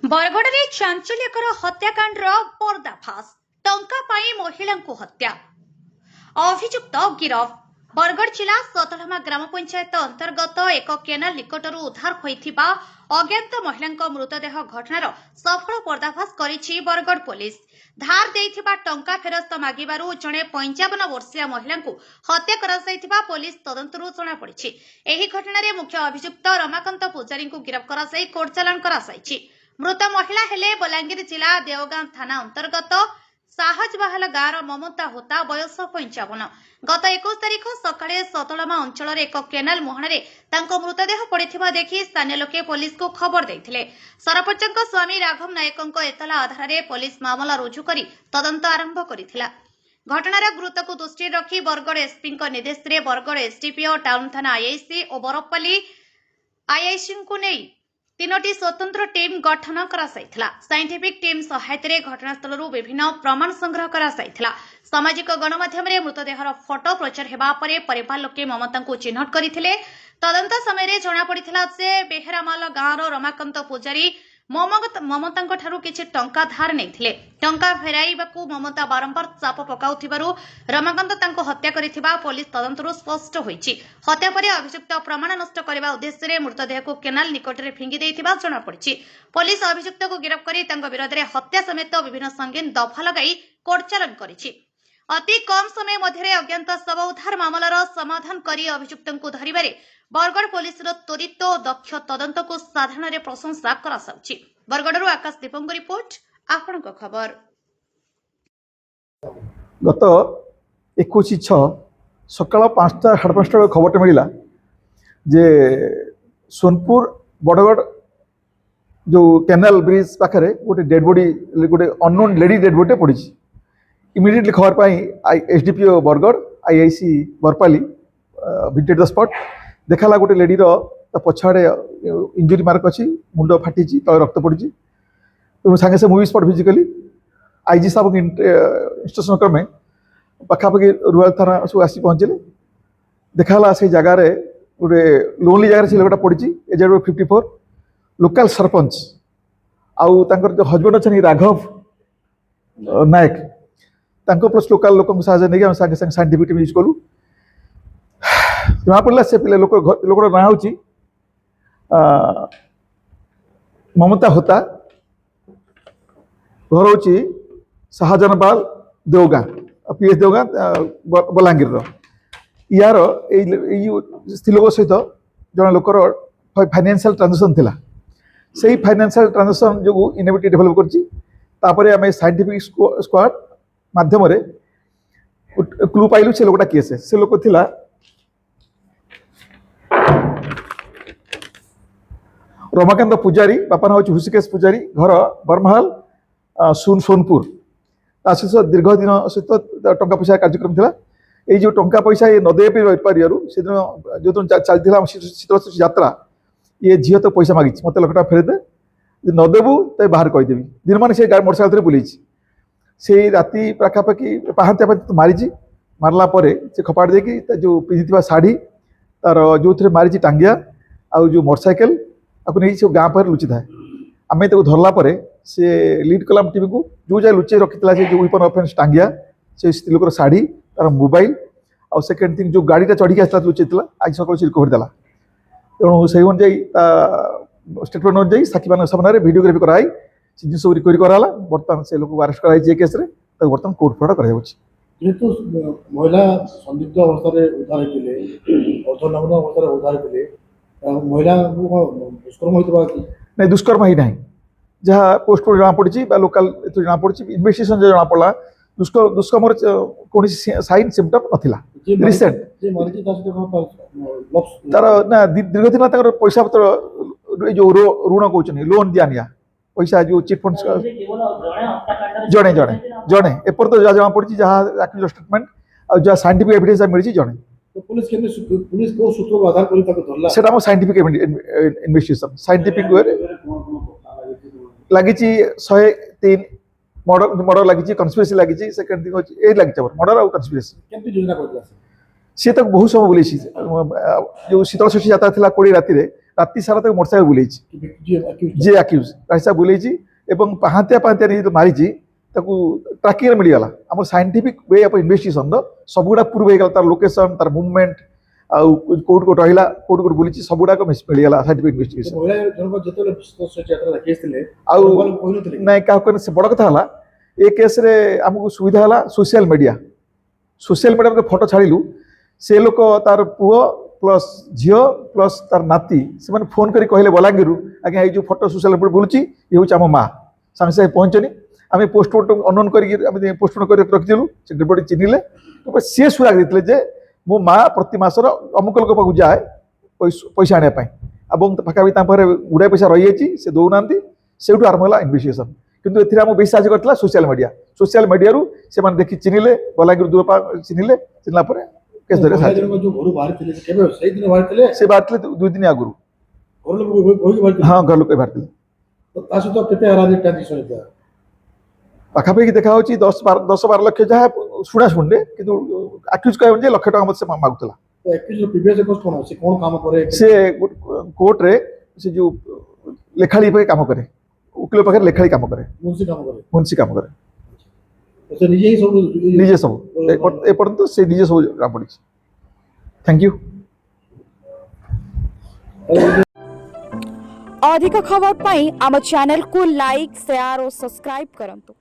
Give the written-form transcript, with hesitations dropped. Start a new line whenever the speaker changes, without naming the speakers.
बरगढ़ चांचल्यकर हत्याकांडर पर्दाफाश टंका पाई महिला हत्या अभियुक्त गिरफ। बरगढ़ जिला सतलमा ग्राम पंचायत अंतर्गत एक केनाल निकटर उद्धार होइथिबा अज्ञात महिला मृतदेह घटनार सफल पर्दाफाश करिछि बरगढ़ पुलिस। धार देइथिबा टंका फेरस्त मागिबारु जणे 55 वर्षीय महिला हत्या कराइथिबा पुलिस तदंतरु जणा पड़िछि। एही घटनारे मुख्य अभियुक्त रमाकांत पुजारी को गिरफ कराई कोर्ट चालाण कराई। मृत महिला हेले बलांगीर जिला देवगां थाना अंतर्गत साहजबाहाल गाँव ममता होता बयस 55। गत 21 तारिख सकाळे सतलमा अंचल एक केनाल मुहाणे मृतदेह पड़िथिबा देखि स्थानीय लोके पुलिस को खबर देइथिले। सरपंचक स्वामी राघव नायकଙ୍କ एतला आधार पुलिस मामला रुजु करी तदंत आरंभ करिथिला। घटनार गुरुत्व दृष्टि रखी बरगढ़ एसपी निर्देश में बरगढ़ एसडीपीओ टाउन थाना आईआईसी और बरपल्ली आईआईसी को नहीं 3टी स्वतंत्र टीम गठन कराइथिला। साइंटिफिक टीम सहायता घटनास्थल विभिन्न प्रमाण संग्रह कराइथिला। सामाजिक गणमाध्यम मृतदेहर फोटो प्रचार हेबा परे परिवार लोके ममता को चिन्हट करथिले। तदंत समय जना पड़िथिला जे बेहरामाल गाँव रमाकांत पुजारी ममता किछि टंका धार नैथिले। टंका फेराइबाकू ममता बारंबार चाप पकाउथिबारु रमाकांत तांको हत्या करिथिबा पुलिस तदंतरु स्पष्ट होइछि। हत्या परे अभियुक्त प्रमाण नष्ट करबा उद्देश्य मृतदेह को केनाल निकटरे फिंगी देइथिबा जणा पड़िछि। पुलिस अभियुक्त को गिरफ्त करी तांको विरोध में हत्या समेत विभिन्न संगीन दफा लगाई कोर्ट चालाण करिछि। अति कम समय मध्य अज्ञात शव उद्धार मामलार समाधान करी अभियुक्त को धरिबारे बरगढ़ पुलिस त्वरित और दक्ष तदंत को साधारण प्रशंसा करासाउछि। बरगढ़ आकाश दीपंग रिपोर्ट आपणक खबर।
गत 21/6 सकाळ 5टा 5:30 खबर मिला जे सोनपुर बड़गढ़ जो कैनाल ब्रिज पाखे गोटे डेड बॉडी गोटे अननोन लेडी डेड बॉडी पड़ी। इमिडिएटली खबर पाई SDPO Bargarh IIC Barpali visited the spot. देखला गोटे लेडीर पछाड़े इंजुरी मार्क अच्छी, मुंड फाटी तले रक्त पड़ी। तेणु सागे से मूवी स्पॉट फिजिकली आईजी साहब इंस्ट्रक्शन क्रमे पखापाखि रूराल थाना सब आसी पहुँचले। देखला से जगार गोटे लोनली जगह लोकटा पड़ी एज 54 लोकल सरपंच आउ जो हजबैंड अच्छा राघव नायक प्लस लोकल लोक साहय नहीं सागे सागे साइंटिफिक टीम यूज कलु। जना पड़ा से पे लोकटा ना हूँ ममता होता, घर हूँ शाहजहानपाल देवगां पीएस देवगां बलांगीर। यार स्त्री लोक सहित जन लोकर फाइनेंशियल ट्रांजेक्शन थिला। से फाइनेंशियल ट्रांजेक्शन जो इनोवेटिव डेभलप करछि। आम साइंटिफिक स्क्वाड माध्यम क्लू पाइलु से लोकटा किए से लोक थिला रमाकांत पुजारी, बापा ना हूँ हृषिकेश पुजारी, घर बरमहाल सोनपुर। सहित दीर्घ दिन सहित टंका पैसा कार्यक्रम था। ये जो टंका पैसा ये नदे पार से दिन जो चलता शीतल यात्रा ये झील तो पैसा मागी मत लक्षटा फेरदे नदेबू तो बाहर कहीदेवी दिन मान से गाड़ी मोटरसाइकेल बुले से राति पाखापाखि पाहांतिया मारी मारला से खपाड़ देकी जो पिंधि शाढ़ी तार जो थे मारी टांगिया आउ जो मोटरसाइकेल आपको नहीं सब गाँ पर लुचि थाए। आम धरला से लीड कला टीवी को जो जगह लुचे रखी से जो वेपन ऑफेंस टांगिया से स्त्री लोकर शाढ़ी तार मोबाइल आउ सेकेंड थिंग जो गाड़ीटा चढ़ी आसला लुचे आज सकाल से रिकवरी देला। तेणु से अनुजाई स्टेटमेंट अनुजाई साक्षी मान सामने भिडियोग्राफी कराई से जिन सब रिकवरी कराला। बर्तमान से लोक अरेस्ट कराई केस बर्तमान कोर्ट फड़ा
जेहेतु महिला संदिग्ध अवस्था उद्धार होते उद्धार होते महिला दुष्कर्म होता कि
नहीं दुष्कर्म ही ना जहाँ पोस्टमार्टम जना पड़ी लोकाल जना पड़ी इन्वेस्टिगेशन जना पड़ा दुष्कर्म कौन साइन सिम्पटम नाला रिसेंट तार ना दीर्घ दिन पैसा पत्र जो ऋण कौन लोन दिया निया पैसा जो चिट फंड जड़े जड़े जड़े एपर तो जहाँ पड़ी जहाँ स्टेटमेंट और जहाँ साइंटिफिक एविडेंस मिली जड़े
पुलिस को सूत्र को आधार कर
सेटा साइंटिफिक इन्वेस्टिगेशन साइंटिफिक वे लगी 103 मर्डर लगी कन्स्पिरेसी लगी सेकेंड थिंग ये लगी मर्डर और कन्स्पिरेसी
योजना
सी तो बहुत समय बोली जो शीतल षष्ठी यात्रा था 20 राति ରାତି ସାରା ତାକୁ ମୋଟରସାଇକେଲ ବୁଲେଇଛି
ଯିଏ accused
ଯିଏ ଆକ୍ୟୁଜ ରାତି ସାରା ବୁଲେଇଛି ଏବଂ ପାହାନ୍ତିଆ ପାହାନ୍ତିଆ ନେଇ ଯେତେବେଳେ ମାରିଛି ତାକୁ ଟ୍ରାକିଂରେ ମିଳିଗଲା ଆମର ସାଇଣ୍ଟିଫିକ ୱେ ଅଫ୍ ଇନଭେଷ୍ଟିଗେସନର ସବୁଗୁଡ଼ା ପ୍ରୁଭ୍ ହେଇଗଲା ତାର ଲୋକେସନ ତାର ମୁଭମେଣ୍ଟ ଆଉ କୋଉଠି କୋଉଠି ରହିଲା କୋଉଠି କୋଉଠି ବୁଲିଛି ସବୁଗୁଡ଼ାକ ମିଳିଗଲା ସାଇଣ୍ଟିଫିକ ଇନଭେଷ୍ଟିଗେସନ
ମହିଳା ଜଣକ ଯେତେବେଳେ ଯାତ୍ରା ଦେଖେଇଥିଲେ
ଆଉ
କହିନଥିଲେ କି?
ନାଇଁ କାହାକୁ କହିଲେ ସେ ବଡ଼ କଥା ହେଲା ଏ କେସ୍ରେ ଆମକୁ ସୁବିଧା ହେଲା ସୋସିଆଲ ମିଡ଼ିଆରେ ଫଟୋ ଛାଡ଼ିଲୁ ସେ ଲୋକ ତାର ପୁଅ ପ୍ଲସ୍ ଝିଅ ପ୍ଲସ୍ ତାର ନାତି ସେମାନେ ଫୋନ୍ କରି କହିଲେ ବଲାଙ୍ଗୀରରୁ ଆଜ୍ଞା ଏଇ ଯେଉଁ ଫଟୋ ସୋସିଆଲ ମିଡ଼ିଆରେ ବୁଲୁଛି ଇଏ ହେଉଛି ଆମ ମା ସାଙ୍ଗେ ସାଙ୍ଗେ ପହଞ୍ଚନି ଆମେ ପୋଷ୍ଟମର୍ଟମ ଅନନ କରିକି ଆମେ ପୋଷ୍ଟମର୍ଟମ କରି ରଖିଦେଲୁ ସେ ଡେଡ୍ ବଡି ଚିହ୍ନିଲେ ତାପରେ ସିଏ ସୁରାଗ ଦେଇଥିଲେ ଯେ ମୋ ମା ପ୍ରତି ମାସର ଅମୁକ ଲୋକ ପାଖକୁ ଯାଏ ପଇସା ଆଣିବା ପାଇଁ ଏବଂ ପାଖାପାଖି ତାଙ୍କ ପାଖରେ ଗୁଡ଼ାଏ ପଇସା ରହିଯାଇଛି ସେ ଦେଉନାହାନ୍ତି ସେଇଠୁ ଆରମ୍ଭ ହେଲା ଇନଭେଷ୍ଟିଗେସନ କିନ୍ତୁ ଏଥିରେ ଆମକୁ ବେଶୀ ସାହାଯ୍ୟ କରିଥିଲା ସୋସିଆଲ ମିଡ଼ିଆରୁ ସେମାନେ ଦେଖି ଚିହ୍ନିଲେ ବଲାଙ୍ଗୀର ଦୂର ଚିହ୍ନିଲେ ଚିହ୍ନିଲା ପରେ କେସ୍ ଧରିବା
ମହିଳା
ସାହାଯ୍ୟ
ଜଣକ ଯୋଉ ଘରୁ ବାହାରିଥିଲେ ସେ କେବେ ସେଇଦିନ ବାହାରିଥିଲେ
ସେ ବାହାରିଥିଲେ 2 ଦିନ ଆଗରୁ
ଘର ଲୋକ କହିକି ବାହାରିଥିଲେ
ହଁ ଘର ଲୋକ ବାହାରିଥିଲେ
ତ ତା ସହିତ କେତେ ହାରାହାରି ଟ୍ରାଞ୍ଜାକ୍ସନ ହେଇଥିଲା
ପାଖାପାଖି ଦେଖା ହେଉଛି 10-12 ଲକ୍ଷ ଯାହା ଶୁଣାଶୁଣିରେ କିନ୍ତୁ ଆକ୍ୟୁଜ କହିବ ଯେ ଲକ୍ଷ ଟଙ୍କା ମୋତେ ସେ ମାଗୁଥିଲା
ତ accused ର previous records କଣ ସେ କଣ କାମ କରେ
ସେ କୋର୍ଟରେ ସେ ଯେଉଁ ଲେଖାଳି ପାଖେ କାମ କରେ ଓକିଲ ପାଖରେ ଲେଖାଳି କାମ କରେ
ମୁନ୍ସି କାମ କରେ
ମୁନ୍ସି କାମ କରେ
ତ ସେ ନିଜେ ହିଁ ସବୁ
ନିଜେ ସବୁ ଏପର୍ଯ୍ୟନ୍ତ ସେ ନିଜେ ସବୁ କାମ ପଡ଼ିଛି ଥ୍ୟାଙ୍କ ୟୁ
अधिक खबर पाई आम चैनल को लाइक शेयर और सब्सक्राइब करंतु।